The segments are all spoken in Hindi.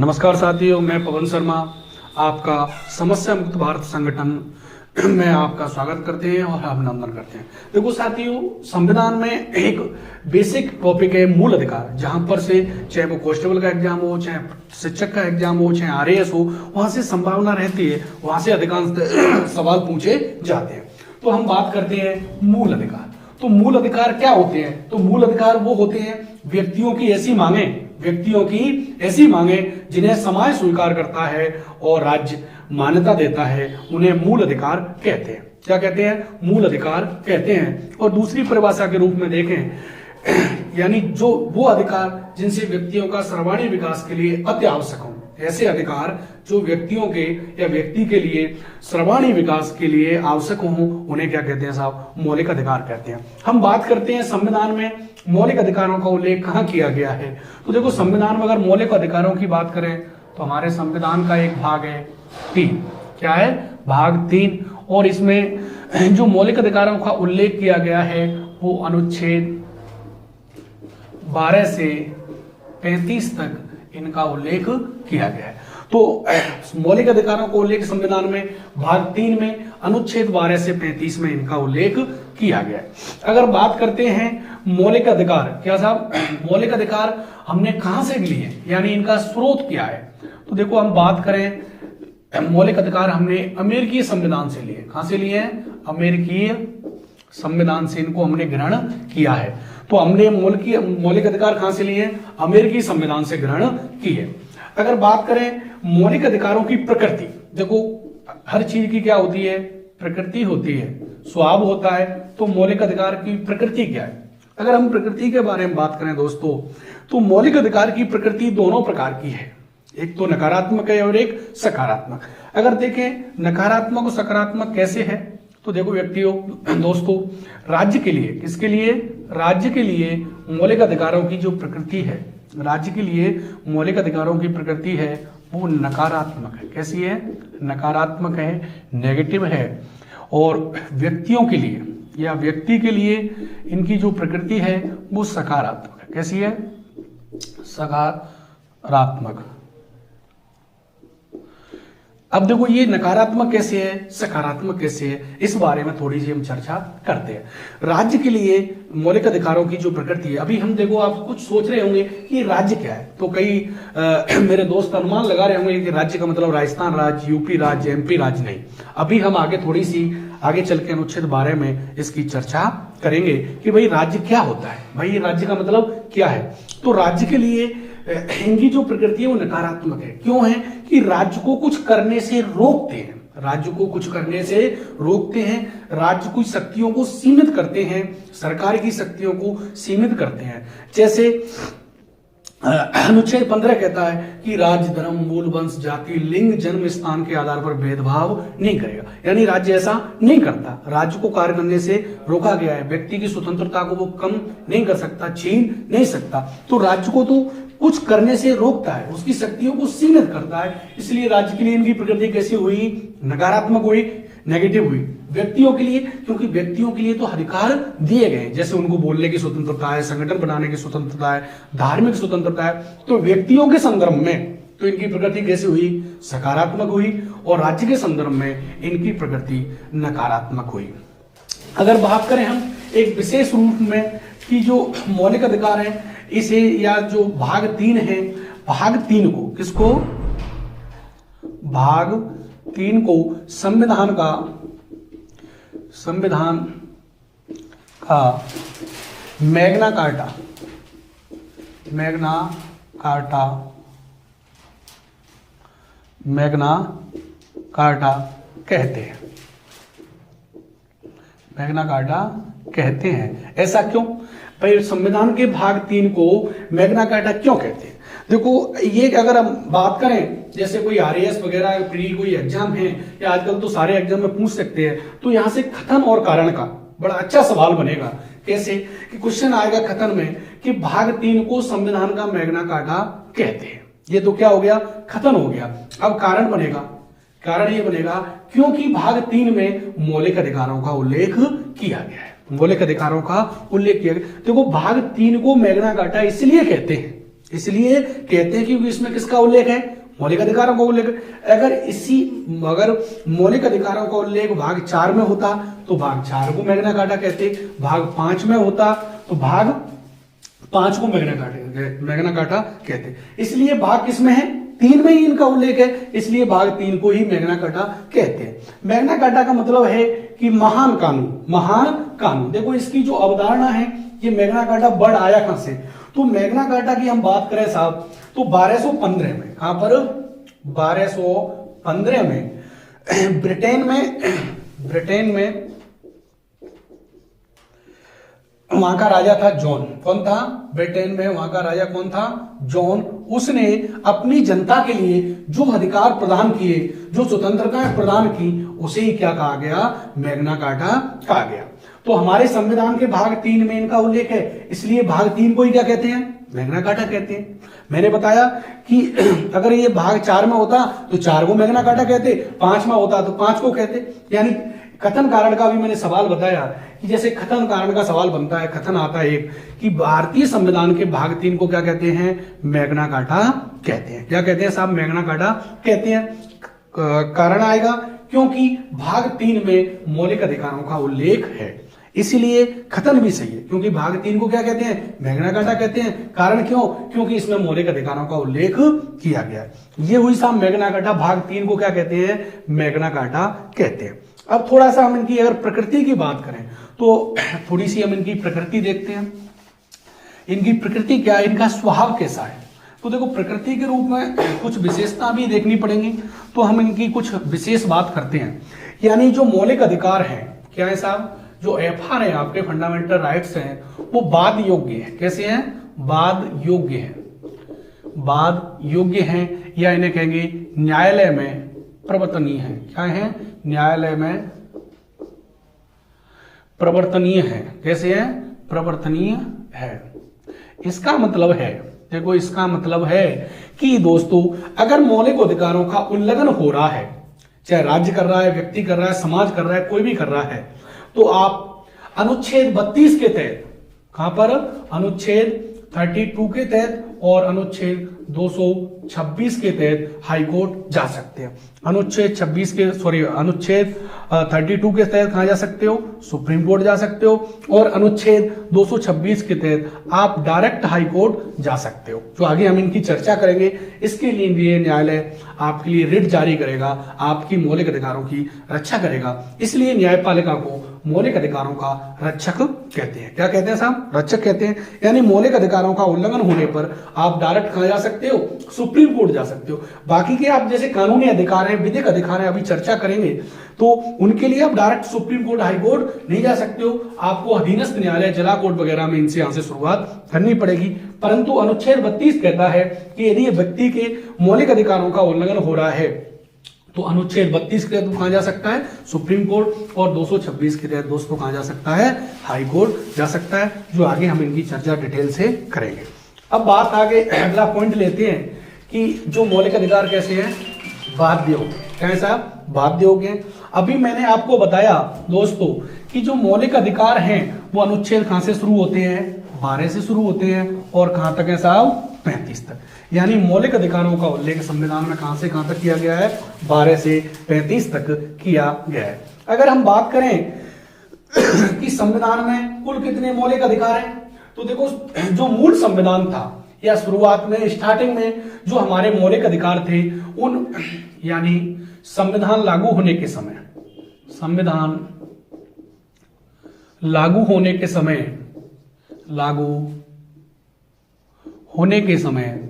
नमस्कार साथियों, मैं पवन शर्मा आपका समस्या मुक्त भारत संगठन में आपका स्वागत करते हैं और अभिनंदन करते हैं। देखो साथियों, संविधान में एक बेसिक टॉपिक है मूल अधिकार, जहां पर से चाहे वो कांस्टेबल का एग्जाम हो, चाहे शिक्षक का एग्जाम हो, चाहे आरएएस हो, वहां से संभावना रहती है, वहां से अधिकांश सवाल पूछे जाते हैं। तो हम बात करते हैं मूल अधिकार। तो मूल अधिकार क्या होते हैं? तो मूल अधिकार वो होते हैं व्यक्तियों की ऐसी मांगे जिन्हें समाज स्वीकार करता है और राज्य मान्यता देता है, उन्हें मूल अधिकार कहते हैं। क्या कहते हैं? मूल अधिकार कहते हैं। और दूसरी परिभाषा के रूप में देखें, यानी जो वो अधिकार जिनसे व्यक्तियों का सर्वांगीण विकास के लिए अति आवश्यक हो, ऐसे अधिकार जो व्यक्तियों के या व्यक्ति के लिए सर्वांगीण विकास के लिए आवश्यक हो, उन्हें क्या कहते हैं साहब? मौलिक अधिकार कहते हैं। हम बात करते हैं संविधान में मौलिक अधिकारों का उल्लेख कहाँ किया गया है। तो देखो, संविधान में अगर मौलिक अधिकारों की बात करें तो हमारे संविधान का एक भाग है 3। क्या है? भाग 3। और इसमें जो मौलिक अधिकारों का उल्लेख किया गया है वो अनुच्छेद 12 से 35 तक इनका उल्लेख किया गया है। तो मौलिक अधिकारों का उल्लेख संविधान में भाग 3 में अनुच्छेद 12 से 35 में इनका उल्लेख किया गया है। अगर बात करते हैं मौलिक अधिकार, क्या साहब? मौलिक अधिकार हमने कहां से लिए, यानी इनका स्रोत क्या है? तो देखो, हम बात करें मौलिक अधिकार हमने अमेरिकी संविधान से लिए। कहां से लिए हैं? अमेरिकी संविधान से इनको हमने ग्रहण किया है। तो हमने मौलिक अधिकार कहां से लिए? अमेरिकी संविधान से ग्रहण किए। अगर बात करें मौलिक अधिकारों की प्रकृति, देखो हर चीज की क्या होती है? प्रकृति होती है, स्वभाव होता है। तो मौलिक अधिकार की प्रकृति क्या है? अगर हम प्रकृति के बारे में बात करें दोस्तों, तो मौलिक अधिकार की प्रकृति दोनों प्रकार की है, एक तो नकारात्मक है और एक सकारात्मक। अगर देखें नकारात्मक और सकारात्मक कैसे है, तो देखो व्यक्तियों दोस्तों, राज्य के लिए, किसके लिए? राज्य के लिए मौलिक अधिकारों की जो प्रकृति है, राज्य के लिए मौलिक अधिकारों की प्रकृति है वो नकारात्मक है। कैसी है? नकारात्मक है, नेगेटिव है। और व्यक्तियों के लिए या व्यक्ति के लिए इनकी जो प्रकृति है वो सकारात्मक है। कैसी है? सकारात्मक। अब देखो, ये नकारात्मक कैसे है, सकारात्मक कैसे है, इस बारे में थोड़ी सी हम चर्चा करते हैं। राज्य के लिए मौलिक अधिकारों की जो प्रकृति है, अभी हम देखो, आप कुछ सोच रहे होंगे कि राज्य क्या है, तो कई मेरे दोस्त अनुमान लगा रहे होंगे कि राज्य का मतलब राजस्थान राज्य, यूपी राज्य, एमपी राज्य। नहीं, अभी हम आगे थोड़ी सी आगे चल के अनुच्छेद 12 में इसकी चर्चा करेंगे कि भाई राज्य क्या होता है, भाई राज्य का मतलब क्या है। तो राज्य के लिए इनकी जो प्रकृति है वो नकारात्मक है। क्यों है? कि राज्य को कुछ करने से रोकते हैं, राज्य को कुछ करने से रोकते हैं, राज्य की शक्तियों को सीमित करते हैं, सरकार की शक्तियों को सीमित करते हैं। जैसे अनुच्छेद 15 कहता है कि राज्य धर्म, मूल वंश, जाति, लिंग, जन्म स्थान के आधार पर भेदभाव नहीं करेगा, यानी राज्य ऐसा नहीं करता। राज्य को कार्य करने से रोका गया है, व्यक्ति की स्वतंत्रता को वो कम नहीं कर सकता, छीन नहीं सकता। तो राज्य को तो कुछ करने से रोकता है, उसकी शक्तियों को सीमित करता है। इसलिए राज्य के लिए इनकी प्रकृति कैसी हुई? नकारात्मक हुई, नेगेटिव हुई। व्यक्तियों के लिए, क्योंकि व्यक्तियों के लिए तो अधिकार दिए गए, जैसे उनको बोलने की स्वतंत्रता है, संगठन बनाने की स्वतंत्रता है, धार्मिक स्वतंत्रता है। तो व्यक्तियों के संदर्भ में तो इनकी प्रकृति कैसी हुई? सकारात्मक हुई। और राज्य के संदर्भ में इनकी प्रकृति नकारात्मक हुई। अगर बात करें हम एक विशेष रूप में कि जो मौलिक अधिकार है, इसे या जो भाग 3 है, भाग 3 को किसको? भाग 3 को संविधान का मैग्ना कार्टा कहते हैं। मैग्ना कार्टा कहते हैं। ऐसा क्यों भाई? संविधान के भाग 3 को मैग्ना कार्टा क्यों कहते हैं? देखो, ये अगर हम बात करें, जैसे कोई आरएएस वगैरह प्री कोई एग्जाम है, या आजकल तो सारे एग्जाम में पूछ सकते हैं, तो यहां से कथन और कारण का बड़ा अच्छा सवाल बनेगा। कैसे? कि क्वेश्चन आएगा कथन में कि भाग 3 को संविधान का मैग्ना कार्टा कहते हैं। ये तो क्या हो गया? कथन हो गया। अब कारण बनेगा, कारण ये बनेगा क्योंकि भाग 3 में मौलिक अधिकारों का उल्लेख किया गया है, मौलिक अधिकारों का उल्लेख किया गया। देखो, भाग 3 को मैग्ना कार्टा इसलिए कहते हैं, इसलिए कहते हैं क्योंकि इसमें किसका उल्लेख है, मौलिक अधिकारों का उल्लेख। अगर मौलिक अधिकारों का उल्लेख भाग 4 में होता तो भाग 4 को मैग्ना कार्टा कहते, भाग 5 में होता तो भाग 5 को मैग्ना कार्टा कहते। इसलिए भाग किसमें है, 3 में ही इनका उल्लेख है, इसलिए भाग 3 को ही मैग्ना कार्टा कहते हैं। मैग्ना कार्टा का मतलब है कि महान कानून, महान कानून। देखो इसकी जो अवधारणा है, ये मैग्ना कार्टा वर्ड आया कहां से, तो मैग्ना कार्टा की हम बात करें साहब तो 1215 में, कहां पर 1215 में ब्रिटेन में वहां का राजा था जॉन। कौन था, ब्रिटेन में वहां का राजा कौन था, जॉन। उसने अपनी जनता के लिए जो अधिकार प्रदान किए, जो स्वतंत्रता प्रदान की, उसे ही क्या कहा गया, मैग्ना कार्टा कहा गया। तो हमारे संविधान के भाग 3 में इनका उल्लेख है, इसलिए भाग 3 को ही क्या कहते हैं, मैग्ना कार्टा कहते हैं। मैंने बताया कि अगर ये भाग 4 में होता तो 4 को मैग्ना कार्टा कहते, 5 में होता तो 5 को कहते। यानी कथन कारण का भी मैंने सवाल बताया कि जैसे कथन कारण का सवाल बनता है, कथन आता है एक कि भारतीय संविधान के भाग 3 को क्या कहते हैं, मैग्ना कार्टा कहते हैं। क्या कहते हैं साहब, मैग्ना कार्टा कहते हैं। कारण आएगा क्योंकि भाग 3 में मौलिक अधिकारों का उल्लेख है, इसीलिए कथन भी सही है, क्योंकि भाग 3 को क्या कहते हैं, मैग्ना कार्टा कहते हैं। कारण क्यों, क्योंकि इसमें मौलिक अधिकारों का उल्लेख किया गया है। ये हुई साहब मैग्ना कार्टा। भाग 3 को क्या कहते हैं, मैग्ना कार्टा कहते हैं। अब थोड़ा सा हम इनकी अगर प्रकृति की बात करें तो थोड़ी सी हम इनकी प्रकृति देखते हैं। इनकी प्रकृति क्या है, इनका स्वभाव कैसा है। तो देखो प्रकृति के रूप में कुछ विशेषता भी देखनी पड़ेंगी, तो हम इनकी कुछ विशेष बात करते हैं। यानी जो मौलिक अधिकार है, क्या है साहब, जो एफआर है आपके फंडामेंटल राइट्स हैं, वो वाद योग्य है। कैसे हैं, वाद योग्य है, वाद योग्य है, या इन्हें कहेंगे न्यायालय में प्रवर्तनीय है। क्या है, न्यायालय में प्रवर्तनीय है। कैसे है, प्रवर्तनीय है। इसका मतलब है, देखो इसका मतलब है कि दोस्तों अगर मौलिक अधिकारों का उल्लंघन हो रहा है, चाहे राज्य कर रहा है, व्यक्ति कर रहा है, समाज कर रहा है, कोई भी कर रहा है, तो आप अनुच्छेद 32 के तहत, कहां पर, अनुच्छेद 32 के तहत और अनुच्छेद 226 के तहत हाईकोर्ट जा सकते हैं। अनुच्छेद 32 के तहत कहां जा सकते हो, सुप्रीम कोर्ट जा सकते हो, और अनुच्छेद 226 के तहत आप डायरेक्ट हाई कोर्ट जा सकते हो। जो आगे हम इनकी चर्चा करेंगे, इसके लिए न्यायालय आपके लिए रिट जारी करेगा, आपकी मौलिक अधिकारों की रक्षा करेगा। इसलिए न्यायपालिका को मौलिक अधिकारों का रक्षक कहते हैं। क्या कहते हैं साहब, रक्षक कहते हैं। यानी मौलिक अधिकारों का उल्लंघन होने पर आप डायरेक्ट कहां जा सकते हो, सुप्रीम कोर्ट जा सकते हो। बाकी के आप जैसे कानूनी अधिकार है, विधिक अधिकार है, अभी चर्चा करेंगे, तो उनके लिए आप direct supreme court, high court नहीं जा सकते हो। आपको अधीनस्थ न्यायालय, जिला कोर्ट वगैरह में इनसे यहां से शुरुआत करनी पड़ेगी। परंतु अनुच्छेद 32 कहता है कि यदि व्यक्ति के मौलिक अधिकारों का उल्लंघन हो रहा है तो अनुच्छेद 32 के तहत कहां जा सकता है, सुप्रीम कोर्ट, और 226 के तहत दोस्तों कहां जा सकता है, हाई कोर्ट जा सकता है। जो आगे हम इनकी चर्चा डिटेल से करेंगे। अब बात आगे अगला पॉइंट लेते हैं कि जो मौलिक अधिकार कैसे हैं, बाध्य हो। कैसा, बाध्य हो गए। अभी मैंने आपको बताया दोस्तों कि जो मौलिक अधिकार हैं वो अनुच्छेद कहां से शुरू होते हैं, 12 से शुरू होते हैं, और कहां तक है साहब, 35 तक। यानी मौलिक अधिकारों का उल्लेख संविधान में कहां से कहां तक किया गया है, 12 से 35 तक किया गया है। अगर हम बात करें कि संविधान में कुल कितने मौलिक अधिकार हैं, तो देखो जो मूल संविधान था या शुरुआत में स्टार्टिंग में जो हमारे मौलिक अधिकार थे, उन यानी संविधान लागू होने के समय, संविधान लागू होने के समय, लागू होने के समय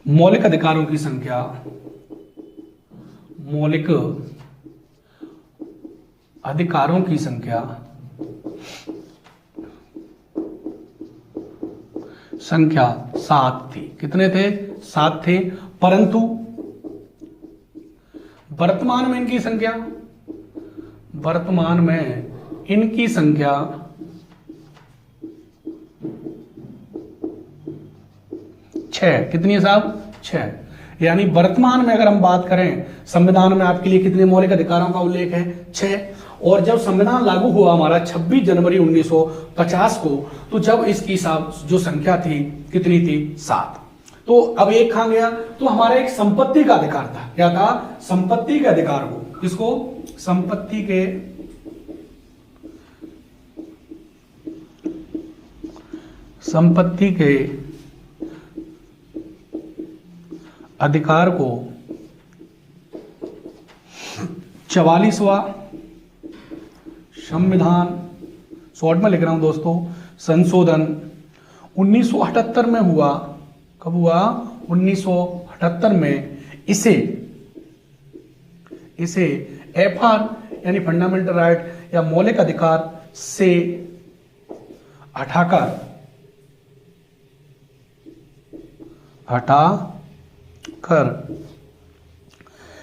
मौलिक अधिकारों की संख्या, मौलिक अधिकारों की संख्या 7 थी। कितने थे, 7 थे। परंतु वर्तमान में इनकी संख्या, वर्तमान में इनकी संख्या 6। कितनी है साहब, 6। यानी वर्तमान में अगर हम बात करें, संविधान में आपके लिए कितने मौलिक अधिकारों का उल्लेख है, 6। और जब संविधान लागू हुआ हमारा 26 जनवरी 1950 को, तो जब इसकी जो संख्या थी कितनी थी? 7। तो अब एक कहां गया? तो हमारा एक संपत्ति का अधिकार था। क्या था? संपत्ति के अधिकार को, किसको? संपत्ति के अधिकार को 44वां संविधान, शॉर्ट में लिख रहा हूं दोस्तों, संशोधन 1978 में हुआ। कब हुआ? 1978 में इसे FR यानी फंडामेंटल राइट या मौलिक अधिकार से हटाकर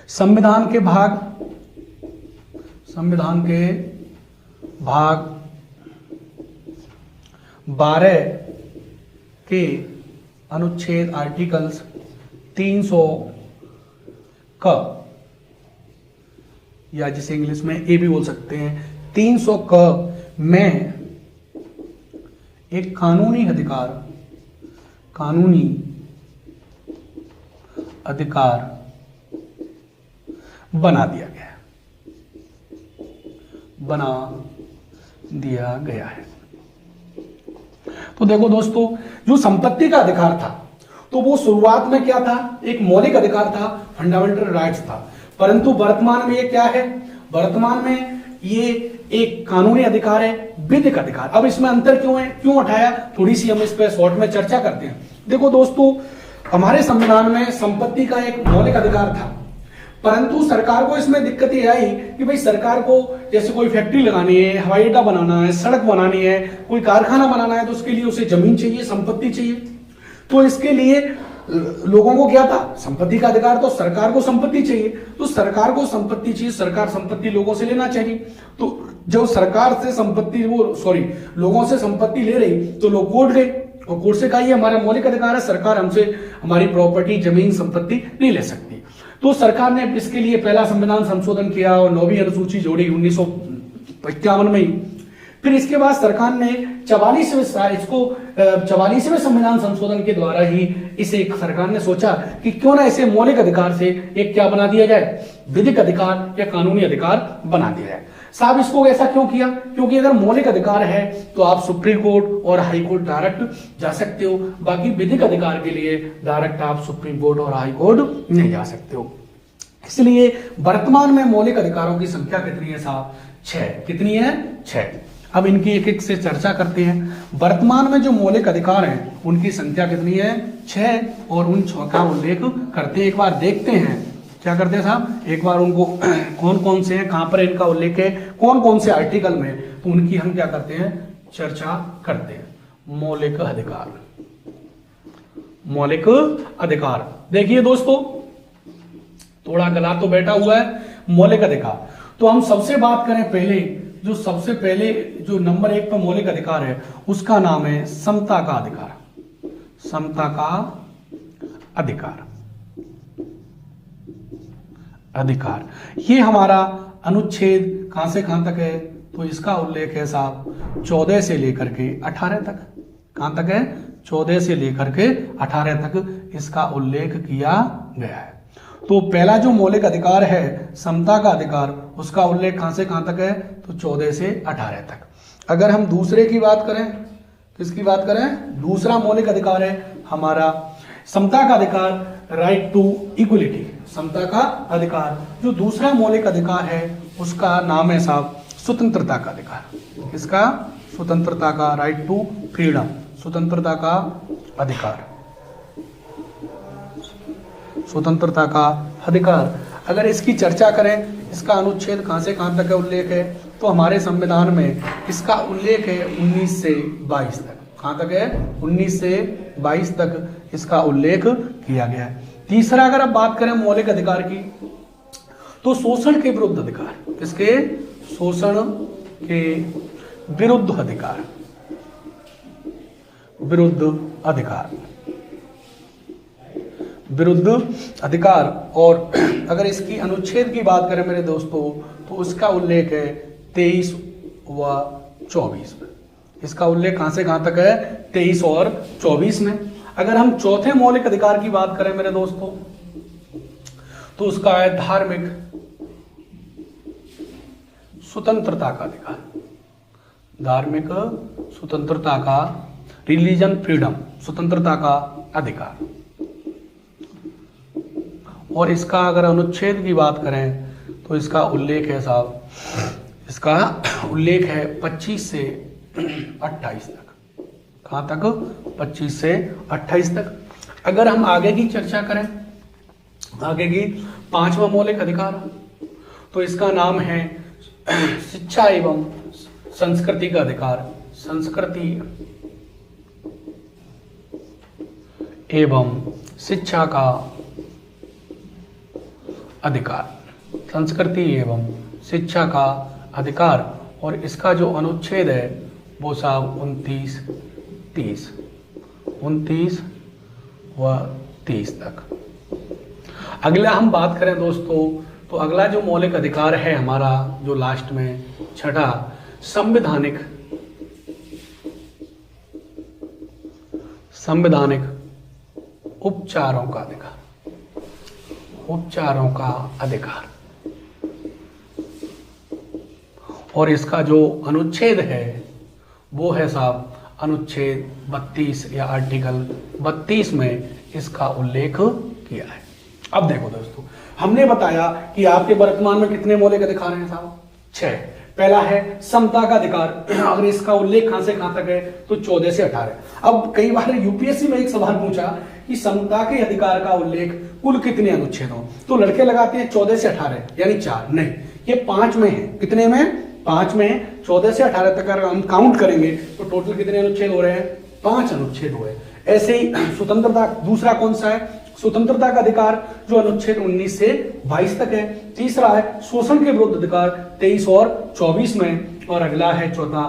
संविधान के भाग 12 के अनुच्छेद आर्टिकल्स 300 क, या जिसे इंग्लिश में ए भी बोल सकते हैं, 300 क में एक कानूनी अधिकार बना दिया गया है। तो देखो दोस्तों, जो संपत्ति का अधिकार था, तो वो शुरुआत में क्या था? एक मौलिक अधिकार था, फंडामेंटल राइट्स था। परंतु वर्तमान में ये क्या है? वर्तमान में ये एक कानूनी अधिकार है, विधिक अधिकार। अब इसमें अंतर क्यों है, क्यों उठाया? थोड़ी सी हम इस पर शॉर्ट में चर्चा करते हैं। देखो दोस्तों, हमारे संविधान में संपत्ति का एक मौलिक अधिकार था, परंतु सरकार को इसमें दिक्कत ये आई कि भाई सरकार को जैसे कोई फैक्ट्री लगानी है, हवाई अड्डा बनाना है, सड़क बनानी है, कोई कारखाना बनाना है, तो उसके लिए उसे जमीन चाहिए, संपत्ति चाहिए। तो इसके लिए लोगों को क्या था? संपत्ति का अधिकार। तो सरकार को संपत्ति चाहिए, तो सरकार को संपत्ति चाहिए, सरकार संपत्ति लोगों से लेना चाहिए। तो जो सरकार से संपत्ति लोगों से संपत्ति ले रही, तो लोग कोर्ट गए और कोर्ट से कहा ये हमारा मौलिक अधिकार है, सरकार हमसे हमारी प्रॉपर्टी, जमीन, संपत्ति नहीं ले सकती। तो सरकार ने इसके लिए पहला संविधान संशोधन किया और 9वीं अनुसूची जोड़ी 1951 में ही। फिर इसके बाद सरकार ने 44वें संविधान संशोधन के द्वारा ही इसे सरकार ने सोचा कि क्यों ना इसे मौलिक अधिकार से एक क्या बना दिया जाए? विधिक अधिकार या कानूनी अधिकार बना दिया जाए। साहब, इसको ऐसा क्यों किया? क्योंकि अगर मौलिक अधिकार है तो आप सुप्रीम कोर्ट और हाई कोर्ट डायरेक्ट जा सकते हो, बाकी विधिक अधिकार के लिए डायरेक्ट आप सुप्रीम कोर्ट और हाई कोर्ट नहीं जा सकते हो। इसलिए वर्तमान में मौलिक अधिकारों की संख्या कितनी है साहब? 6। कितनी है? 6। अब इनकी एक एक से चर्चा करते हैं। वर्तमान में जो मौलिक अधिकार हैं उनकी संख्या कितनी है? 6। और उन 6 का उल्लेख करते हैं। एक बार देखते हैं क्या करते हैं साहब, एक बार उनको कौन कौन से हैं, कहां पर इनका उल्लेख है, कौन कौन से आर्टिकल में, तो उनकी हम क्या करते हैं? चर्चा करते हैं। मौलिक अधिकार देखिए दोस्तों, थोड़ा गला तो बैठा हुआ है। मौलिक अधिकार, तो हम सबसे बात करें पहले, सबसे पहले जो नंबर 1 पर मौलिक अधिकार है उसका नाम है समता का अधिकार। समता का अधिकार ये हमारा अनुच्छेद कहां से कहां तक है? तो इसका उल्लेख है साहब 14 से लेकर के 18 तक। कहां तक है? 14 से लेकर के 18 तक इसका उल्लेख किया गया है। तो पहला जो मौलिक अधिकार है समता का अधिकार, उसका उल्लेख कहां से कहां तक है? तो 14 से 18 तक। अगर हम दूसरे की बात करें, किसकी बात करें? दूसरा मौलिक अधिकार है हमारा समता का अधिकार, राइट टू इक्वलिटी। समता का अधिकार, जो दूसरा मौलिक अधिकार है उसका नाम है साहब स्वतंत्रता का अधिकार। इसका स्वतंत्रता का, राइट टू फ्रीडम, स्वतंत्रता का अधिकार, स्वतंत्रता का अधिकार। अगर इसकी चर्चा करें, इसका अनुच्छेद कहां से कहां तक है उल्लेख है? तो हमारे संविधान में इसका उल्लेख है 19 से 22 तक। कहां तक है? 19 से 22 तक इसका उल्लेख किया गया है। तीसरा अगर आप बात करें मौलिक अधिकार की, तो शोषण के विरुद्ध अधिकार। किसके? शोषण के विरुद्ध अधिकार, विरुद्ध अधिकार। और अगर इसकी अनुच्छेद की बात करें मेरे दोस्तों, तो उसका उल्लेख है 23 व 24 में। इसका उल्लेख कहां से कहां तक है? 23 और 24 में। अगर हम चौथे मौलिक अधिकार की बात करें मेरे दोस्तों, तो उसका है धार्मिक स्वतंत्रता का अधिकार। धार्मिक स्वतंत्रता का, रिलीजन फ्रीडम, स्वतंत्रता का अधिकार। और इसका अगर अनुच्छेद की बात करें तो इसका उल्लेख है साहब, इसका उल्लेख है 25 से 28 तक। कहां तक? 25 से 28 तक। अगर हम आगे की चर्चा करें, आगे की 5वां मौलिक अधिकार, तो इसका नाम है शिक्षा एवं संस्कृति का अधिकार। संस्कृति एवं शिक्षा का अधिकार। संस्कृति एवं शिक्षा का अधिकार। और इसका जो अनुच्छेद है वो साहब 29, 30 व 30 तक। अगला हम बात करें दोस्तों, तो अगला जो मौलिक अधिकार है हमारा, जो लास्ट में छठा, संवैधानिक उपचारों का अधिकार। उपचारों का अधिकार। और इसका जो अनुच्छेद है वो है साहब अनुच्छेद 32 या आर्टिकल 32 में इसका उल्लेख किया है। अब देखो दोस्तों, हमने बताया कि आपके वर्तमान में कितने मौलिक अधिकार हैं साहब? 6। पहला है समता का अधिकार। अगर इसका उल्लेख कहां से कहां तक है तो 14 से 18। अब कई बार यूपीएससी में एक सवाल पूछा कि समता के अधिकार का उल्लेख कुल कितने अनुच्छेद हो, तो लड़के लगाते हैं 14 से 18 यानी 4। नहीं, ये 5 में है। कितने में? 5 में है। 14 से 18 तक अगर हम काउंट करेंगे तो टोटल कितने अनुच्छेद हो रहे हैं? 5 अनुच्छेद हुए। ऐसे ही स्वतंत्रता, दूसरा कौन सा है? स्वतंत्रता का अधिकार, जो अनुच्छेद 19 से 22 तक है। तीसरा है शोषण के विरुद्ध अधिकार, 23 और 24 में। और अगला है चौथा,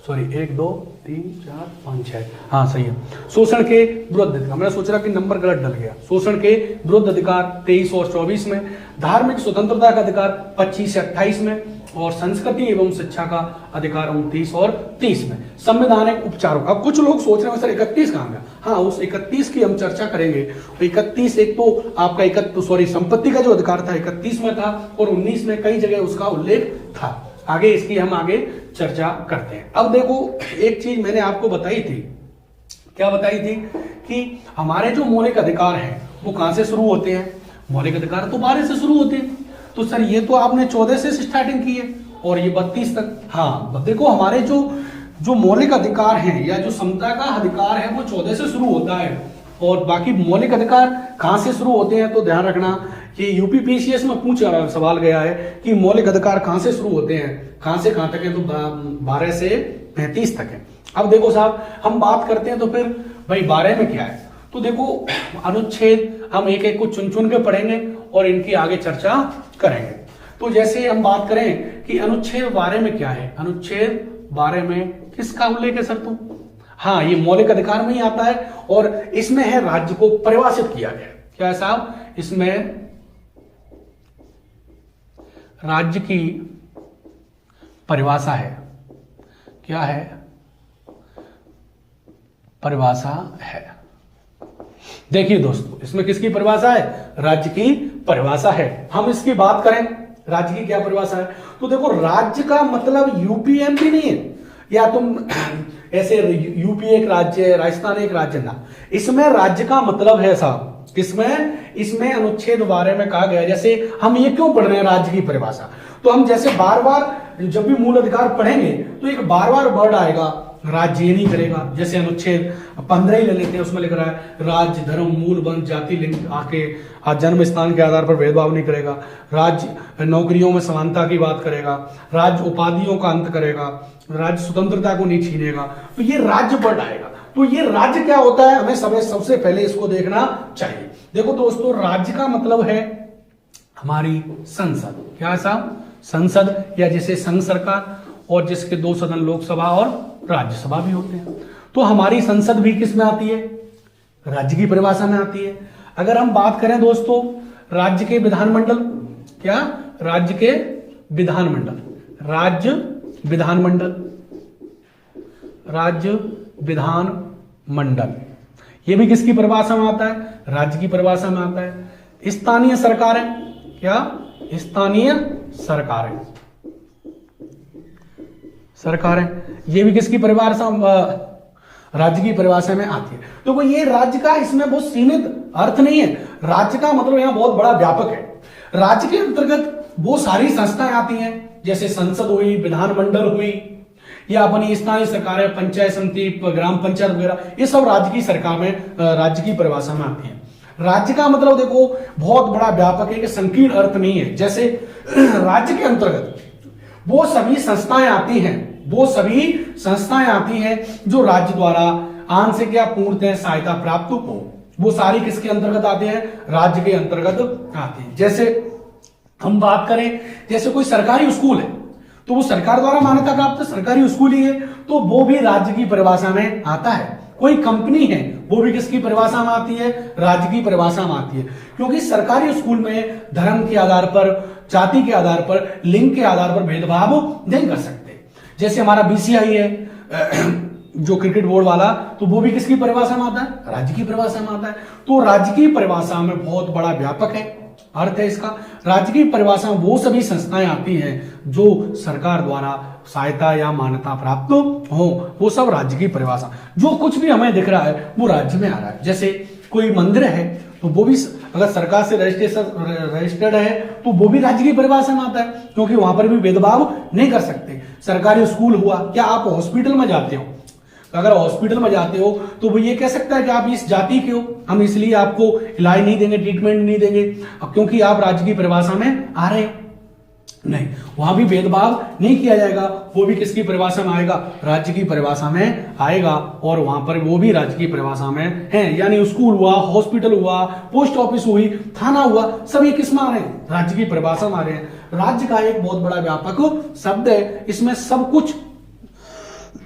1 2 3 4 5 6, हाँ सही है, शोषण के विरुद्ध अधिकार। मैंने सोच रहा कि नंबर गलत डल गया। शोषण के विरुद्ध अधिकार 23 और 24 में। धार्मिक स्वतंत्रता का अधिकार 25 से 28 में। और संस्कृति एवं शिक्षा का अधिकार 29 और 30 में। संवैधानिक उपचारों का, कुछ लोग सोच रहे हैं सर 31 कहां गया? हाँ, उस 31 की हम चर्चा करेंगे। तो 31 एक तो आपका संपत्ति का जो अधिकार था 31 में था, और 19 में कई जगह उसका उल्लेख था। आगे इसकी हम आगे चर्चा करते हैं। अब देखो, एक चीज मैंने आपको बताई थी, क्या बताई थी? कि हमारे जो मौलिक अधिकार हैं वो कहां से शुरू होते हैं? मौलिक अधिकार तो 12 से शुरू होते हैं। तो सर ये तो आपने 14 से स्टार्टिंग की है और ये 32 तक। हाँ देखो, हमारे जो मौलिक अधिकार हैं या जो समता का अधिकार है वो 14 से शुरू होता है। और बाकी मौलिक अधिकार कहां से शुरू होते हैं? तो ध्यान रखना, ये यूपीपीसीएस में पूछा सवाल गया है कि मौलिक अधिकार कहां से शुरू होते हैं, कहां से कहां तक है? तो 12 से 35 तक है। अब देखो साहब, हम बात करते हैं तो फिर भाई 12 में क्या है? तो देखो, अनुच्छेद हम एक एक को चुन चुन के पढ़ेंगे और इनकी आगे चर्चा करेंगे। तो जैसे हम बात करें कि अनुच्छेद 12 में क्या है? अनुच्छेद 12 में किसका उल्लेख है सर? तो हाँ, ये मौलिक अधिकार में ही आता है और इसमें है राज्य को परिभाषित किया गया। क्या है साहब? इसमें राज्य की परिभाषा है। क्या है? परिभाषा है। देखिए दोस्तों, इसमें किसकी परिभाषा है? राज्य की परिभाषा है। हम इसकी बात करें, राज्य की क्या परिभाषा है? तो देखो, राज्य का मतलब यूपीएमपी नहीं है, या तुम ऐसे यूपी एक राज्य है, राजस्थान एक राज्य ना। इसमें राज्य का मतलब है साहब, इसमें अनुच्छेद 12 में कहा गया। जैसे हम ये क्यों पढ़ रहे हैं राज्य की परिभाषा? तो हम जैसे बार बार जब भी मूल अधिकार पढ़ेंगे तो एक बार बार वर्ड आएगा, राज्य ये नहीं करेगा। जैसे अनुच्छेद 15 ही ले लेते हैं, उसमें लिख रहा है राज्य धर्म मूल वंश जाति लिंग आके जन्म स्थान के आधार पर भेदभाव नहीं करेगा। राज्य नौकरियों में समानता की बात करेगा। राज्य उपाधियों का अंत करेगा। राज्य स्वतंत्रता को नहीं छीनेगा। तो ये राज्य वर्ड आएगा। तो ये राज्य क्या होता है, हमें सबसे पहले इसको देखना चाहिए। देखो दोस्तों, राज्य का मतलब है हमारी संसद। क्या है साहब? संसद, या जिसे संघ सरकार, और जिसके 2 सदन लोकसभा और राज्यसभा भी होते हैं। तो हमारी संसद भी किस में आती है? राज्य की परिभाषा में आती है। अगर हम बात करें दोस्तों राज्य के विधानमंडल, क्या राज्य के विधानमंडल, राज्य विधानमंडल, राज्य विधानमंडल, ये भी किसकी परिभाषा में आता है? राज्य की परिभाषा में आता है। स्थानीय सरकारें, क्या? स्थानीय सरकारें, सरकारें, ये भी किसकी परिभाषा? राज्य की परिभाषा में आती है। तो वो ये राज्य का इसमें बहुत सीमित अर्थ नहीं है, राज्य का मतलब यहां बहुत बड़ा व्यापक है। राज्य के अंतर्गत वो सारी संस्थाएं आती हैं, जैसे संसद हुई, विधानमंडल हुई, या अपनी स्थानीय सरकारें, पंचायत समिति, ग्राम पंचायत वगैरह, ये सब राज्य की सरकार में, राज्य की परिभाषा में आती है। राज्य का मतलब देखो बहुत बड़ा व्यापक है कि संकीर्ण अर्थ नहीं है। जैसे राज्य के अंतर्गत वो सभी संस्थाएं आती हैं, वो सभी संस्थाएं आती हैं जो राज्य द्वारा आंशिक या पूर्णतः सहायता प्राप्त हो, वो सारी किसके अंतर्गत आते हैं? राज्य के अंतर्गत आते हैं। जैसे हम बात करें, जैसे कोई सरकारी स्कूल है तो वो सरकार द्वारा मान्यता प्राप्त सरकारी स्कूल ही है, तो वो भी राज्य की परिभाषा में आता है। कोई कंपनी है वो भी किसकी परिभाषा में आती है? राज्य की परिभाषा में आती है, क्योंकि सरकारी स्कूल में धर्म के आधार पर, जाति के आधार पर, लिंग के आधार पर भेदभाव नहीं कर सकते। जैसे हमारा बीसीआई है जो क्रिकेट बोर्ड वाला, तो वो भी किसकी परिभाषा में आता है? राज्य की परिभाषा में आता है। तो राज्य की परिभाषा में बहुत बड़ा व्यापक है अर्थ है इसका। राज्य की परिभाषा में वो सभी संस्थाएं आती हैं जो सरकार द्वारा सहायता या मान्यता प्राप्त हो, वो सब राज्य की परिभाषा। जो कुछ भी हमें दिख रहा है वो राज्य में आ रहा है। जैसे कोई मंदिर है तो वो भी अगर सरकार से रजिस्टर्ड है तो वो भी राज्य की परिभाषा में आता है, क्योंकि वहां पर भी भेदभाव नहीं कर सकते। सरकारी स्कूल हुआ, क्या आप हॉस्पिटल में जाते हो, अगर हॉस्पिटल में जाते हो तो वो ये कह सकता है कि आप इस जाति के हो, हम इसलिए आपको इलाज नहीं देंगे, ट्रीटमेंट नहीं देंगे, क्योंकि आप राज्य की परिभाषा में आ रहे हो? नहीं, वहां भी भेदभाव नहीं किया जाएगा, वो भी किसकी परिभाषा में आएगा? राज्य की परिभाषा में आएगा, और वहां पर वो भी राज्य की परिभाषा में है। यानी स्कूल हुआ, हॉस्पिटल हुआ, पोस्ट ऑफिस हुई, थाना हुआ, सब ये किस में आ रहे हैं? राज्य की परिभाषा में आ रहे हैं। राज्य का एक बहुत बड़ा व्यापक शब्द है, इसमें सब कुछ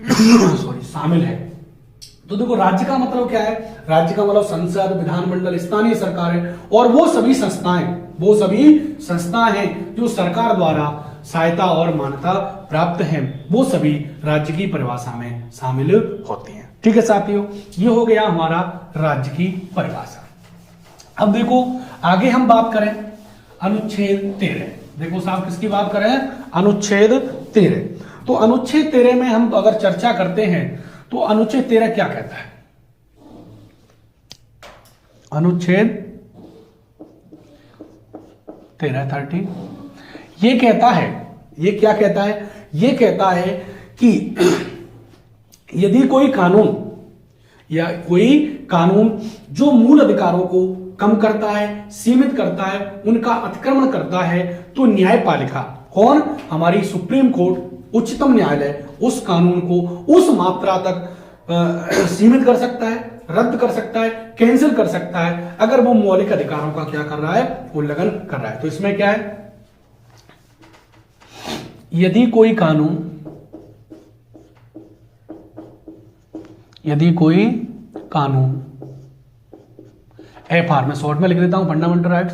सॉरी शामिल है। तो देखो राज्य का मतलब क्या है? राज्य का मतलब संसद, विधानमंडल, स्थानीय सरकारें और वो सभी संस्थाएं हैं जो सरकार द्वारा सहायता और मान्यता प्राप्त हैं, वो सभी राज्य की परिभाषा में शामिल होती हैं। ठीक है साथियों, ये हो गया हमारा राज्य की परिभाषा। अब देखो आगे हम बात करें अनुच्छेद 13। देखो साहब किसकी बात करें? अनुच्छेद 13। तो अनुच्छेद 13 में हम अगर चर्चा करते हैं तो अनुच्छेद 13 क्या कहता है? अनुच्छेद 13 ये कहता है, ये क्या कहता है? ये कहता है कि यदि कोई कानून जो मूल अधिकारों को कम करता है, सीमित करता है, उनका अतिक्रमण करता है, तो न्यायपालिका, कौन? हमारी सुप्रीम कोर्ट, उच्चतम न्यायालय, उस कानून को उस मात्रा तक सीमित कर सकता है, रद्द कर सकता है, कैंसिल कर सकता है, अगर वो मौलिक अधिकारों का क्या कर रहा है? उल्लंघन कर रहा है। तो इसमें क्या है? यदि कोई कानून FR में शॉर्ट में लिख देता हूं, फंडामेंटल राइट्स।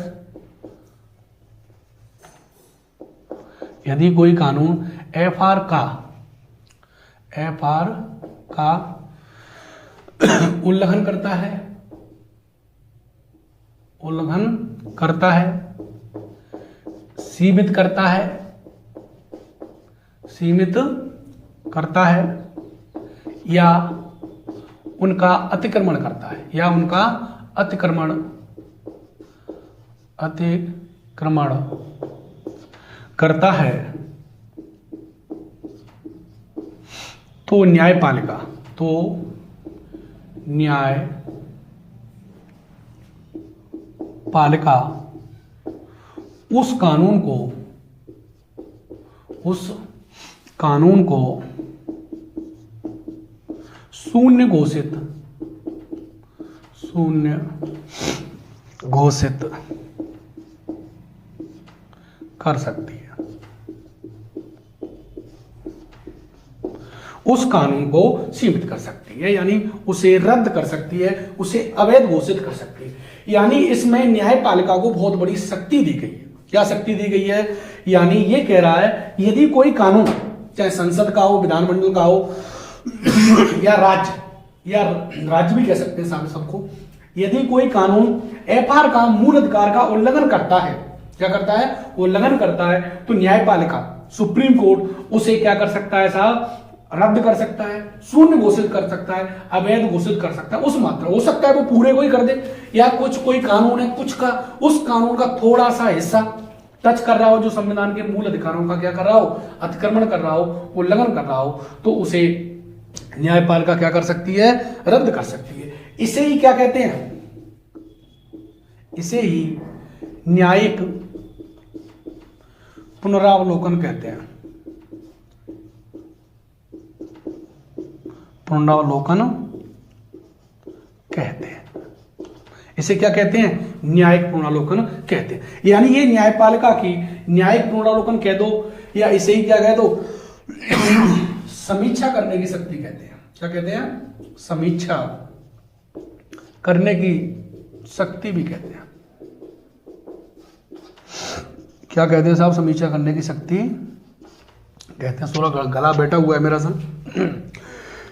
यदि कोई कानून FR का उल्लंघन करता है, सीमित करता है या उनका अतिक्रमण करता है, अतिक्रमण करता है, तो न्यायपालिका उस कानून को शून्य घोषित कर सकती है। उस कानून को सीमित कर सकती है, यानी उसे रद्द कर सकती है, उसे अवैध घोषित कर सकती है। यानी इसमें न्यायपालिका को बहुत बड़ी शक्ति दी गई है। क्या शक्ति दी गई है? यानी ये कह रहा है यदि कोई कानून चाहे संसद का हो, विधानमंडल का हो या राज्य भी कह सकते हैं सबको, यदि कोई कानून एफआर का मूल अधिकार का उल्लंघन करता है, क्या करता है, उल्लंघन करता है, तो न्यायपालिका सुप्रीम कोर्ट उसे क्या कर सकता है साहब, रद्द कर सकता है, शून्य घोषित कर सकता है, अवैध घोषित कर सकता है। उस मात्रा हो सकता है वो पूरे को ही कर दे, या कुछ कोई कानून है कुछ का उस कानून का थोड़ा सा हिस्सा टच कर रहा हो, जो संविधान के मूल अधिकारों का क्या कर रहा हो, अतिक्रमण कर रहा हो, उल्लंघन कर रहा हो, तो उसे न्यायपालिका क्या कर सकती है, रद्द कर सकती है। इसे ही क्या कहते हैं, इसे ही न्यायिक पुनरावलोकन कहते हैं। पुनरावलोकन कहते हैं, इसे क्या कहते हैं, न्यायिक पुनरावलोकन कहते हैं। यानी ये न्यायपालिका की न्यायिक पुनरावलोकन कह दो, या इसे ही क्या कह दो, समीक्षा करने की शक्ति कहते हैं। क्या कहते हैं, समीक्षा करने की शक्ति भी कहते हैं। क्या कहते हैं साहब, समीक्षा करने की शक्ति कहते हैं। 16 गला बैठा हुआ है मेरा सर,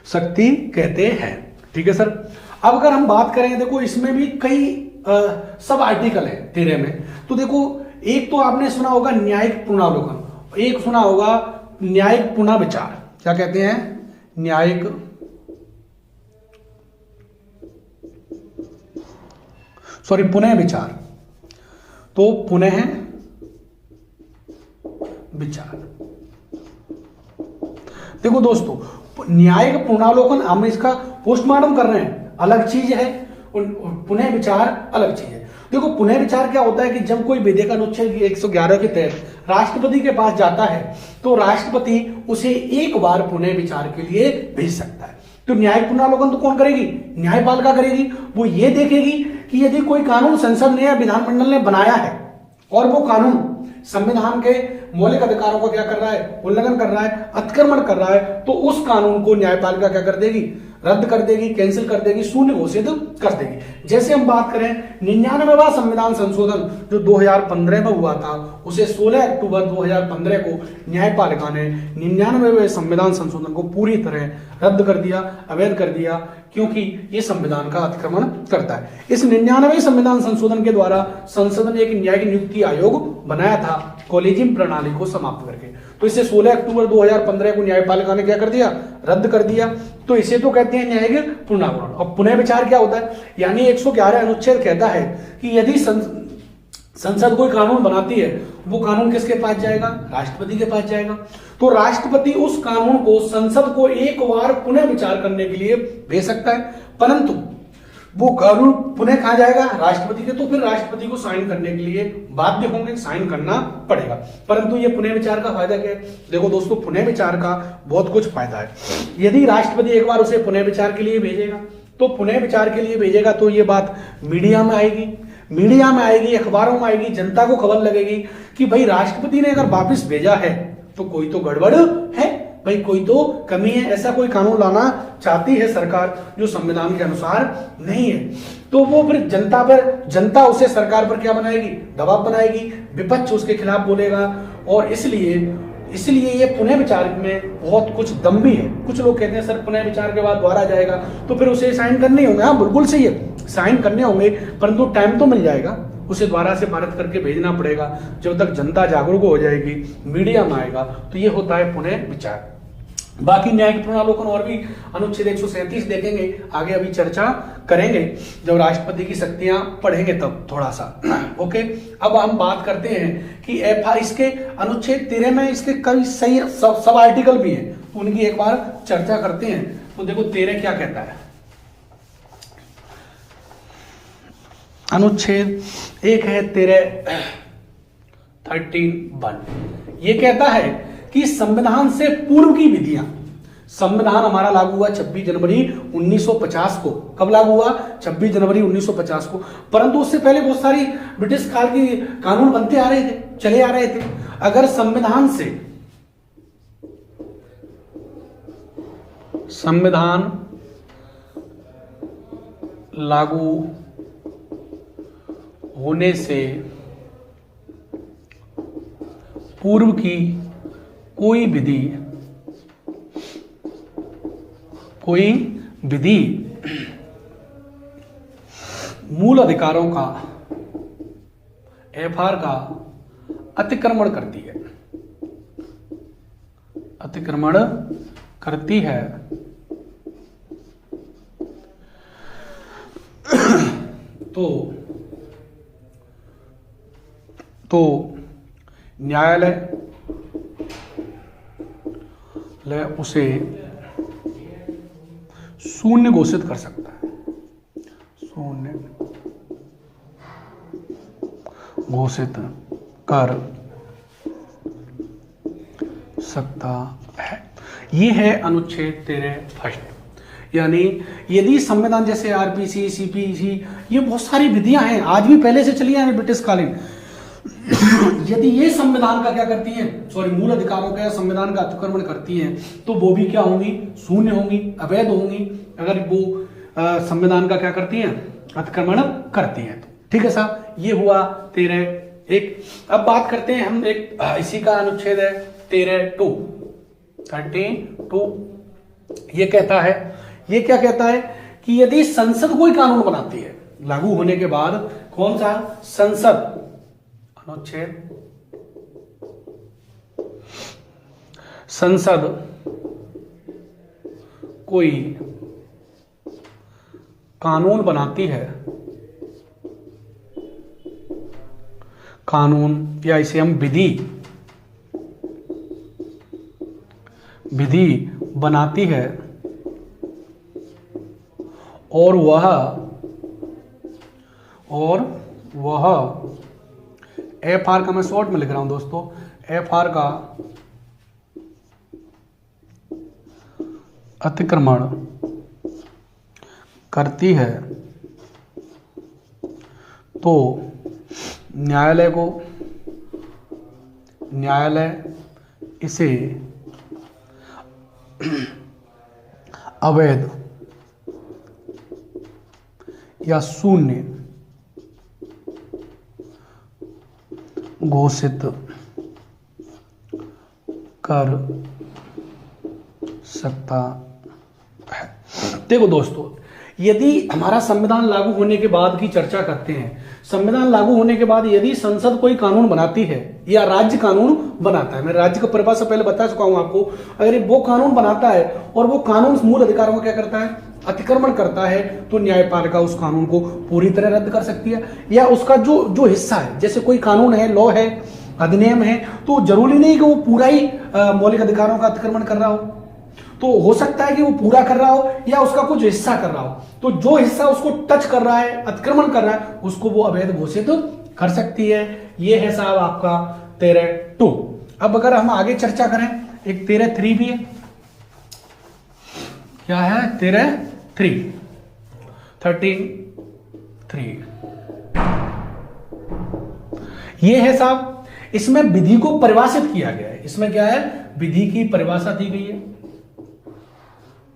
शक्ति कहते हैं। ठीक है सर। अब अगर हम बात करें, देखो इसमें भी कई सब आर्टिकल है 13 में। तो देखो एक तो आपने सुना होगा न्यायिक पुनरावलोकन, एक सुना होगा न्यायिक पुनः विचार। क्या कहते हैं, न्यायिक पुनः विचार। तो पुनः विचार, देखो दोस्तों न्यायिक पुनरावलोकन हम इसका पोस्टमार्टम कर रहे हैं, अलग चीज है, पुनः विचार अलग चीज है। देखो पुनः विचार क्या होता है कि जब कोई विधेयक अनुच्छेद 111 के तहत राष्ट्रपति के पास जाता है तो राष्ट्रपति उसे एक बार पुनः विचार के लिए भेज सकता है। तो न्यायिक पुनरावलोकन तो कौन करेगी, न्यायपालिका करेगी। वो ये देखेगी कि यदि कोई कानून संसद ने या विधानमंडल ने बनाया है और वो कानून संविधान के मौलिक अधिकारों का क्या कर रहा है, उल्लंघन कर रहा है, अतिक्रमण कर रहा है, तो उस कानून को न्यायपालिका क्या कर देगी, रद्द कर देगी, कैंसिल कर देगी, शून्य घोषित कर देगी। जैसे हम बात करें 99वां संविधान संशोधन जो 2015 में हुआ था, उसे 16 अक्टूबर 2015 को न्यायपालिका ने 99वें संविधान संशोधन को पूरी तरह रद्द कर दिया, अवैध कर दिया, क्योंकि ये संविधान का अतिक्रमण करता है। इस 99वें संविधान संशोधन के द्वारा संसद ने एक न्यायिक नियुक्ति आयोग बनाया था, कॉलेजियम प्रणाली को समाप्त करके। तो इसे 16 अक्टूबर 2015 को न्यायपालिका ने क्या कर दिया, रद्द कर दिया। तो इसे तो कहते हैं न्यायिक पुनरावलोकन। और पुनः विचार क्या होता है, यानी 111 अनुच्छेद कहता है कि यदि संसद कोई कानून बनाती है, वो कानून किसके पास जाएगा, राष्ट्रपति के पास जाएगा। तो राष्ट्रपति उस कानून को संसद को एक बार पुनः विचार करने के लिए भेज सकता है, परंतु वो कानून पुनः कहां जाएगा, राष्ट्रपति के। तो फिर राष्ट्रपति को साइन करने के लिए बाध्य होंगे, साइन करना पड़ेगा। परंतु ये पुनः विचार का फायदा क्या है, देखो दोस्तों पुनः विचार का बहुत कुछ फायदा है। यदि राष्ट्रपति एक बार उसे पुनः विचार के लिए भेजेगा, तो पुनः विचार के लिए भेजेगा तो ये बात मीडिया में आएगी, अखबारों में आएगी, जनता को खबर लगेगी कि भाई राष्ट्रपति ने अगर वापिस भेजा है तो कोई तो गड़बड़ है, भाई कोई तो कमी है, ऐसा कोई कानून लाना चाहती है सरकार जो संविधान के अनुसार नहीं है। तो वो फिर जनता उसे सरकार पर क्या बनाएगी, दबाव बनाएगी, विपक्ष उसके खिलाफ बोलेगा। और इसलिए ये पुनः विचार में बहुत कुछ दम भी है। कुछ लोग कहते हैं सर पुनः विचार के बाद दोबारा जाएगा तो फिर उसे साइन करने होंगे। हाँ बिल्कुल सही है, साइन करने होंगे, परंतु टाइम तो मिल जाएगा, उसे दोबारा से पारित करके भेजना पड़ेगा। जब तक जनता जागरूक हो जाएगी, मीडिया में आएगा, तो ये होता है पुनः विचार। बाकी न्यायिक पुनरावलोकन और भी अनुच्छेद 137 देखेंगे, आगे अभी चर्चा करेंगे जब राष्ट्रपति की शक्तियां पढ़ेंगे तब थोड़ा सा। ओके, अब हम बात करते हैं कि इसके अनुच्छेद 13 में इसके कई सही सब आर्टिकल भी हैं, उनकी एक बार चर्चा करते हैं। तो देखो 13 क्या कहता है, अनुच्छेद 1 है 13(1). ये कहता है कि संविधान से पूर्व की विधियां, संविधान हमारा लागू हुआ 26 जनवरी 1950 को। कब लागू हुआ, 26 जनवरी 1950 को। परंतु उससे पहले बहुत सारी ब्रिटिश काल की कानून बनते आ रहे थे, चले आ रहे थे। अगर संविधान लागू होने से पूर्व की कोई विधि मूल अधिकारों का FR का अतिक्रमण करती है, तो न्यायालय उसे शून्य घोषित कर सकता है, शून्य घोषित कर सकता है। ये है अनुच्छेद 13 यानी यदि संविधान जैसे आरपीसी, सीपीसी, ये बहुत सारी विधियां हैं, आज भी पहले से चली हैं ब्रिटिश कालीन। यदि ये संविधान का क्या करती हैं, सॉरी मूल अधिकारों का या संविधान का अतिक्रमण करती हैं, तो वो भी क्या होंगी, शून्य होंगी, अवैध होंगी, अगर वो संविधान का क्या करती हैं, अतिक्रमण करती हैं। ठीक है साहब, ये हुआ 13(1). अब बात करते हैं हम एक इसी का अनुच्छेद है 13(2). ये कहता है, ये क्या कहता है कि यदि संसद कोई कानून बनाती है लागू होने के बाद, कौन सा, संसद, अनुच्छेद, संसद कोई कानून बनाती है, कानून या इसे हम विधि बनाती है, और वह FR का मैं शॉर्ट में लिख रहा हूं दोस्तों, FR का अतिक्रमण करती है, तो न्यायालय इसे अवैध या शून्य घोषित कर सकता है। देखो दोस्तों, यदि हमारा संविधान लागू होने के बाद की चर्चा करते हैं, संविधान लागू होने के बाद यदि संसद कोई कानून बनाती है या राज्य कानून बनाता है, मैं राज्य का परिभाषा पहले बता चुका हूं आपको, अगर वो कानून बनाता है और वो कानून मूल अधिकारों को क्या करता है, अतिक्रमण करता है, तो न्यायपालिका उस कानून को पूरी तरह रद्द कर सकती है, या उसका जो हिस्सा है, जैसे कोई कानून है, लॉ है, अधिनियम है, तो जरूरी नहीं कि वो पूरा ही मौलिक अधिकारों का अतिक्रमण कर रहा हो, तो हो सकता है कि वो पूरा कर रहा हो या उसका कुछ हिस्सा कर रहा हो, तो जो हिस्सा उसको टच कर रहा है, अतिक्रमण कर रहा है, उसको वो अवैध घोषित कर सकती है। ये है साहब आपका 13(2). अब अगर हम आगे चर्चा करें, एक 13(3) भी है, क्या है, 13(3). ये है साहब, इसमें विधि को परिभाषित किया गया है, इसमें क्या है, विधि की परिभाषा दी गई है,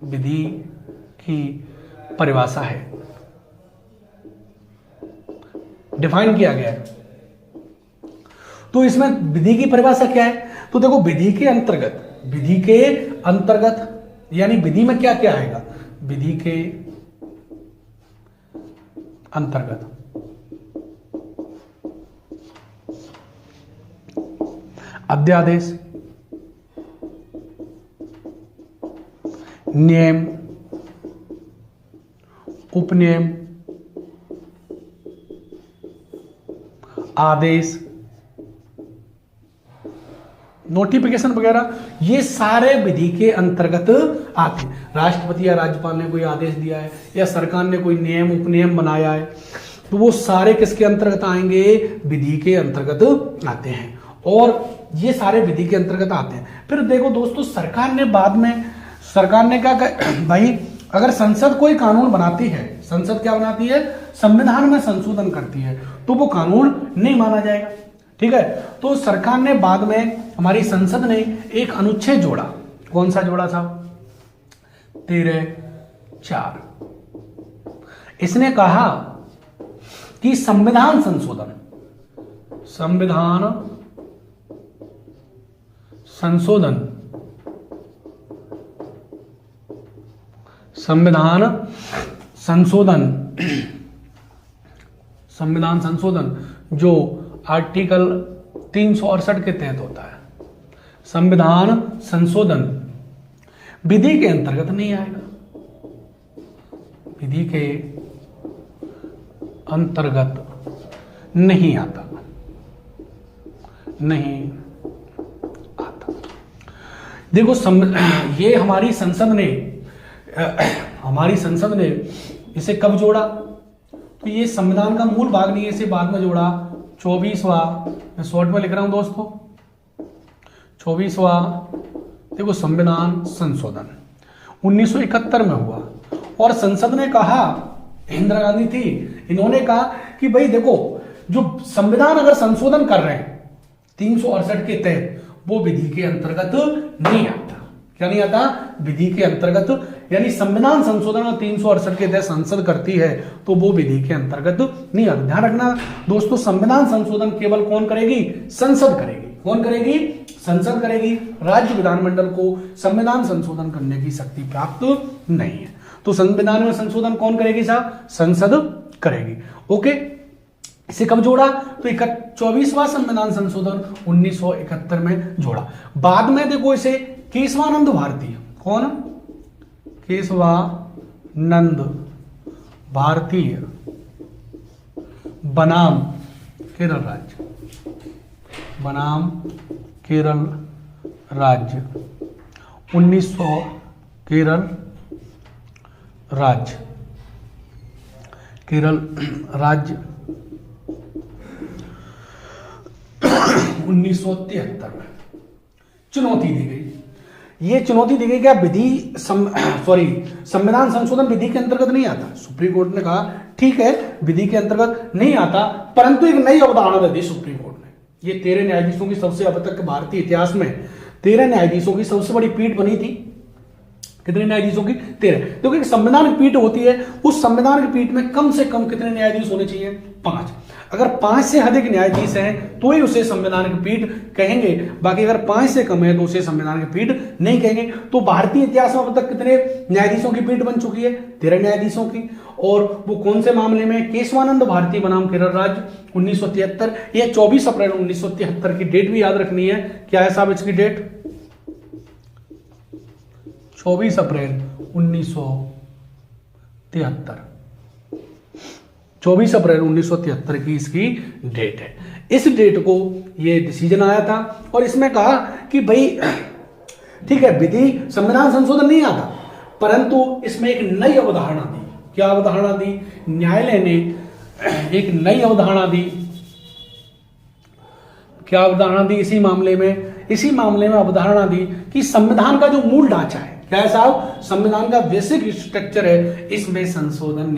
विधि की परिभाषा है, डिफाइन किया गया है। तो इसमें विधि की परिभाषा क्या है, तो देखो विधि के अंतर्गत यानी विधि में क्या क्या आएगा, विधि के अंतर्गत अध्यादेश, नियम, उपनियम, आदेश, नोटिफिकेशन वगैरह, ये सारे विधि के अंतर्गत आते हैं। राष्ट्रपति या राज्यपाल ने कोई आदेश दिया है या सरकार ने कोई नियम उपनियम बनाया है, तो वो सारे किसके अंतर्गत आएंगे, विधि के अंतर्गत आते हैं, और ये सारे विधि के अंतर्गत आते हैं। फिर देखो दोस्तों, सरकार ने क्या भाई, अगर संसद कोई कानून बनाती है, संसद क्या बनाती है, संविधान में संशोधन करती है, तो वो कानून नहीं माना जाएगा। ठीक है, तो सरकार ने बाद में, हमारी संसद ने एक अनुच्छेद जोड़ा, कौन सा जोड़ा था, 13(4). इसने कहा कि संविधान संशोधन, संविधान संशोधन, संविधान संशोधन जो आर्टिकल 368 के तहत होता है, संविधान संशोधन विधि के अंतर्गत नहीं आएगा, विधि के अंतर्गत नहीं आता, नहीं आता। देखो ये हमारी संसद ने इसे कब जोड़ा? तो ये संविधान का मूल भाग नहीं है, इसे बाद में जोड़ा। 24वां, मैं शॉर्ट में लिख रहा हूं दोस्तों, 24वां देखो संविधान संशोधन 1971 में हुआ। और संसद ने कहा, इंदिरा गांधी थी, इन्होंने कहा कि भाई देखो, जो संविधान अगर संशोधन कर रहे हैं 368 के तहत, वो विधि के अंतर्गत नहीं आता। क्या नहीं आता? विधि के अंतर्गत। यानी संविधान संशोधन 368 के तहत संसद करती है तो वो विधि के अंतर्गत नहीं आता। ध्यान रखना दोस्तों, संविधान संशोधन केवल कौन करेगी? संसद करेगी। कौन करेगी? संसद करेगी। राज्य विधानमंडल को संविधान संशोधन करने की शक्ति प्राप्त नहीं है। तो संविधान में संशोधन कौन करेगी साहब? संसद करेगी। ओके, इसे कब जोड़ा? तो 24वां संविधान संशोधन 1971 में जोड़ा। बाद में देखो इसे केशवानंद भारती, कौन? केशवानंद भारतीय बनाम केरल राज्य, बनाम केरल राज्य 1900 केरल राज्य 1973 में चुनौती दी गई। ये चुनौती दी गई क्या? संविधान संशोधन विधि के अंतर्गत नहीं आता। सुप्रीम कोर्ट ने कहा ठीक है विधि के अंतर्गत नहीं आता, परंतु एक नई अवधारणा दी सुप्रीम कोर्ट ने। ये 13 न्यायाधीशों की सबसे अब तक भारतीय इतिहास में 13 न्यायाधीशों की सबसे बड़ी पीठ बनी थी। कितने न्यायाधीशों की? 13। क्योंकि एक संविधान पीठ होती है, उस संविधान की पीठ में कम से कम कितने न्यायाधीश होने चाहिए? 5। अगर 5 से अधिक न्यायाधीश हैं तो ही उसे संविधान की पीठ कहेंगे, बाकी अगर 5 से कम है तो उसे संविधान की पीठ नहीं कहेंगे। तो भारतीय इतिहास में अब तक कितने न्यायाधीशों की पीठ बन चुकी है? 13 न्यायाधीशों की। और वो कौन से मामले में? केशवानंद भारती बनाम केरल राज्य 1973। यह 24 अप्रैल 1973 की डेट भी याद रखनी है। क्या है साहब इसकी डेट? 24 अप्रैल 1973। 24 अप्रैल 1973 की इसकी डेट है। इस डेट को ये डिसीजन आया था और इसमें कहा कि भाई ठीक है विधि संविधान संशोधन नहीं आता, परंतु इसमें एक नई अवधारणा दी। क्या अवधारणा दी? न्यायालय ने एक नई अवधारणा दी। क्या अवधारणा दी? इसी मामले में अवधारणा दी कि संविधान का जो मूल ढांचा है, क्या है साहब? संविधान का बेसिक स्ट्रक्चर है, इसमें संशोधन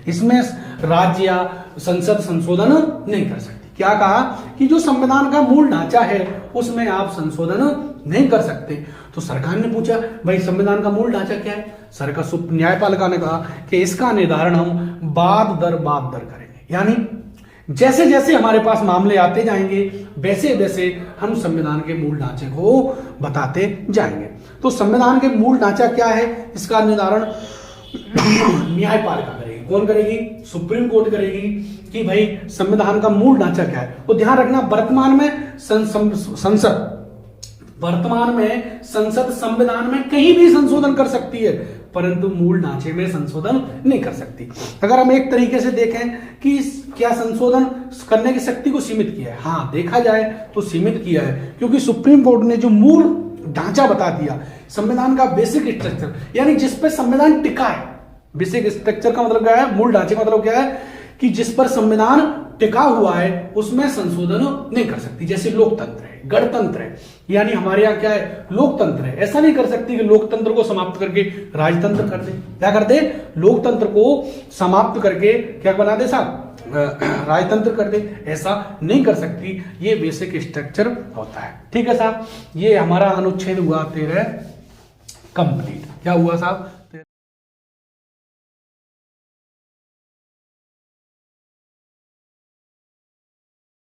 इसमें राज्य या संसद संशोधन नहीं कर सकती। क्या कहा? कि जो संविधान का मूल ढांचा है उसमें आप संशोधन नहीं कर सकते। तो सरकार ने पूछा भाई संविधान का मूल ढांचा क्या है? सरकार न्यायपालिका ने कहा कि इसका निर्धारण हम बाद दर करेंगे। यानी जैसे जैसे हमारे पास मामले आते जाएंगे वैसे वैसे हम संविधान के मूल ढांचे को बताते जाएंगे। तो संविधान के मूल ढांचा क्या है, इसका निर्धारण न्यायपालिका करेगी। कौन करेगी? सुप्रीम कोर्ट करेगी कि भाई संविधान का मूल ढांचा क्या है। तो ध्यान रखना वर्तमान में संसद संविधान में कहीं भी संशोधन कर सकती है, परंतु मूल ढांचे में संशोधन नहीं कर सकती। अगर हम एक तरीके से देखें कि क्या संशोधन करने की शक्ति को सीमित किया है? हाँ, देखा जाए तो सीमित किया है, क्योंकि सुप्रीम कोर्ट ने जो मूल ढांचा बता दिया, संविधान का बेसिक स्ट्रक्चर, यानी जिस पर संविधान टिका है। बेसिक स्ट्रक्चर का मतलब क्या है? मूल ढांचे का मतलब क्या है? कि जिस पर संविधान टिका हुआ है उसमें संशोधन नहीं कर सकती। जैसे लोकतंत्र है, गणतंत्र है, यानी हमारे यहाँ क्या है? लोकतंत्र है। ऐसा नहीं कर सकती कि लोकतंत्र को समाप्त करके राजतंत्र कर दे। क्या कर दे? लोकतंत्र को समाप्त करके क्या बना दे साहब? राजतंत्र कर दे। ऐसा नहीं कर सकती। ये बेसिक स्ट्रक्चर होता है। ठीक है साहब, ये हमारा अनुच्छेद हुआ 13 कंप्लीट। क्या हुआ साहब?